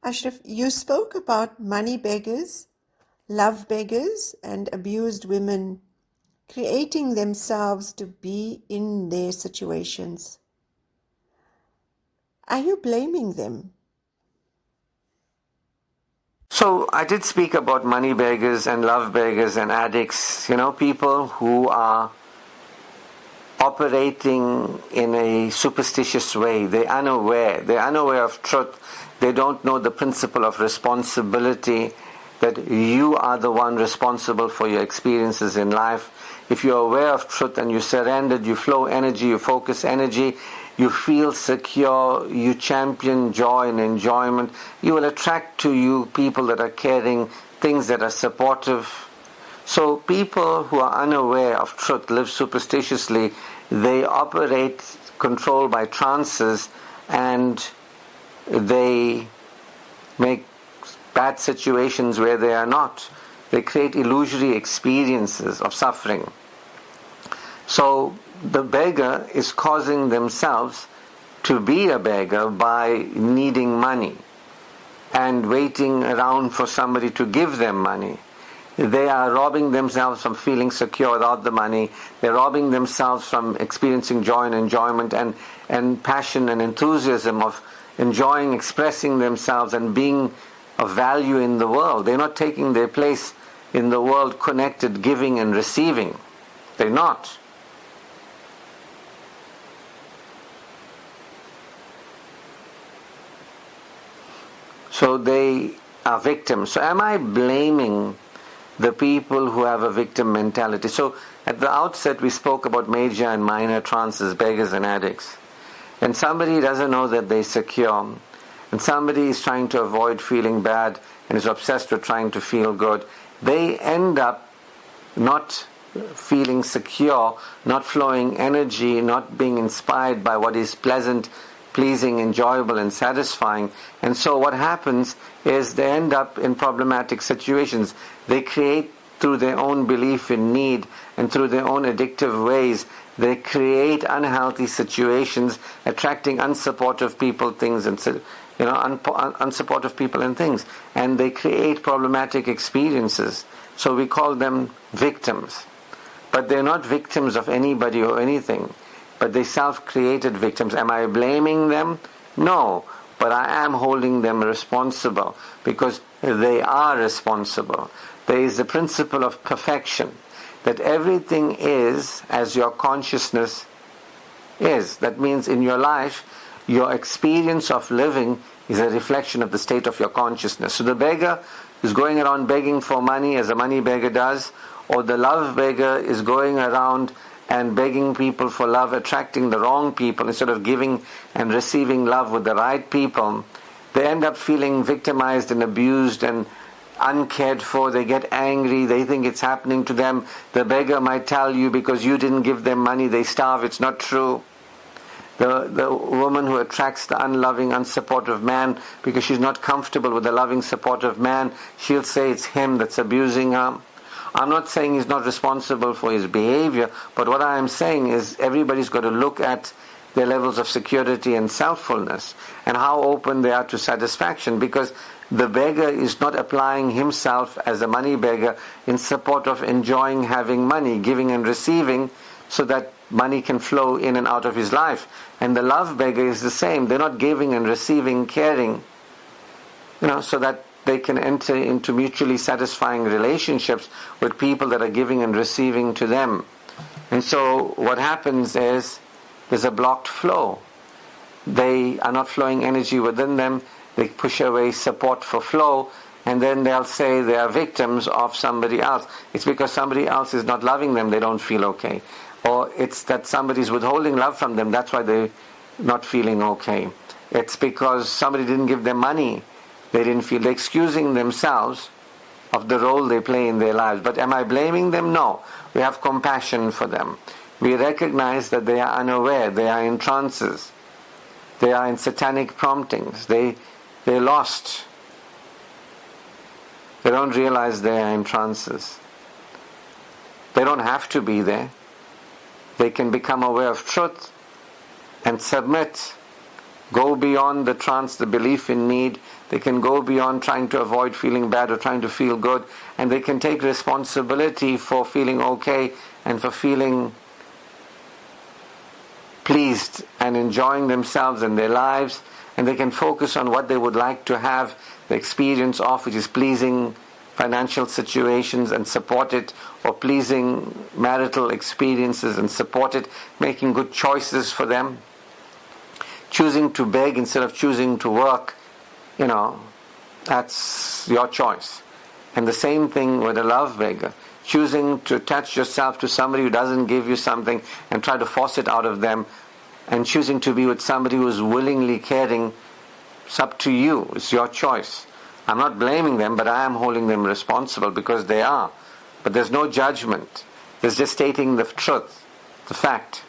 Ashraf, you spoke about money beggars, love beggars, and abused women creating themselves to be in their situations. Are you blaming them? So I did speak about money beggars and love beggars and addicts, people who are operating in a superstitious way. They're unaware of truth. They don't know the principle of responsibility, that you are the one responsible for your experiences in life. If you're aware of truth and you surrendered, you flow energy, you focus energy, you feel secure, you champion joy and enjoyment, you will attract to you people that are caring, things that are supportive. So people who are unaware of truth live superstitiously. They operate controlled by trances, and they make bad situations where they are not. They create illusory experiences of suffering. So the beggar is causing themselves to be a beggar by needing money and waiting around for somebody to give them money. They are robbing themselves from feeling secure without the money. They're robbing themselves from experiencing joy and enjoyment and passion and enthusiasm of enjoying, expressing themselves and being of value in the world. They're not taking their place in the world connected, giving and receiving. They're not. So they are victims. So am I blaming the people who have a victim mentality? So at the outset we spoke about major and minor trances, beggars and addicts. And somebody doesn't know that they're secure, and somebody is trying to avoid feeling bad and is obsessed with trying to feel good, they end up not feeling secure, not flowing energy, not being inspired by what is pleasant, pleasing, enjoyable and satisfying. And so what happens is they end up in problematic situations. They create, through their own belief in need and through their own addictive ways, they create unhealthy situations, attracting unsupportive people, things, and unsupportive people and things, and they create problematic experiences. So we call them victims. But they're not victims of anybody or anything, but they self-created victims. Am I blaming them? No, but I am holding them responsible, because they are responsible. There is the principle of perfection, that everything is as your consciousness is. That means in your life, your experience of living is a reflection of the state of your consciousness. So the beggar is going around begging for money, as a money beggar does, or the love beggar is going around and begging people for love, attracting the wrong people instead of giving and receiving love with the right people. They end up feeling victimized and abused and uncared for. They get angry. They think it's happening to them. The beggar might tell you, because you didn't give them money, they starve. It's not true. The woman who attracts the unloving, unsupportive man because she's not comfortable with the loving, supportive man, she'll say it's him that's abusing her. I'm not saying he's not responsible for his behavior, but what I am saying is everybody's got to look at their levels of security and selffulness and how open they are to satisfaction, because the beggar is not applying himself as a money beggar in support of enjoying having money, giving and receiving, so that money can flow in and out of his life. And the love beggar is the same. They're not giving and receiving, caring, so that they can enter into mutually satisfying relationships with people that are giving and receiving to them. And so what happens is there's a blocked flow. They are not flowing energy within them. They push away support for flow, and then they'll say they are victims of somebody else. It's because somebody else is not loving them, they don't feel okay. Or it's that somebody's withholding love from them, that's why they're not feeling okay. It's because somebody didn't give them money, they didn't feel. They're excusing themselves of the role they play in their lives. But am I blaming them? No. We have compassion for them. We recognize that they are unaware, they are in trances, they are in satanic promptings, they're lost. They don't realize they are in trances. They don't have to be there. They can become aware of truth and submit, go beyond the trance, the belief in need. They can go beyond trying to avoid feeling bad or trying to feel good, and they can take responsibility for feeling okay and for feeling pleased and enjoying themselves and their lives, and they can focus on what they would like to have the experience of, which is pleasing financial situations and support it, or pleasing marital experiences and support it, making good choices for them. Choosing to beg instead of choosing to work, that's your choice. And the same thing with a love beggar. Choosing to attach yourself to somebody who doesn't give you something and try to force it out of them, and choosing to be with somebody who is willingly caring, it's up to you. It's your choice. I'm not blaming them, but I am holding them responsible because they are. But there's no judgment. There's just stating the truth, the fact.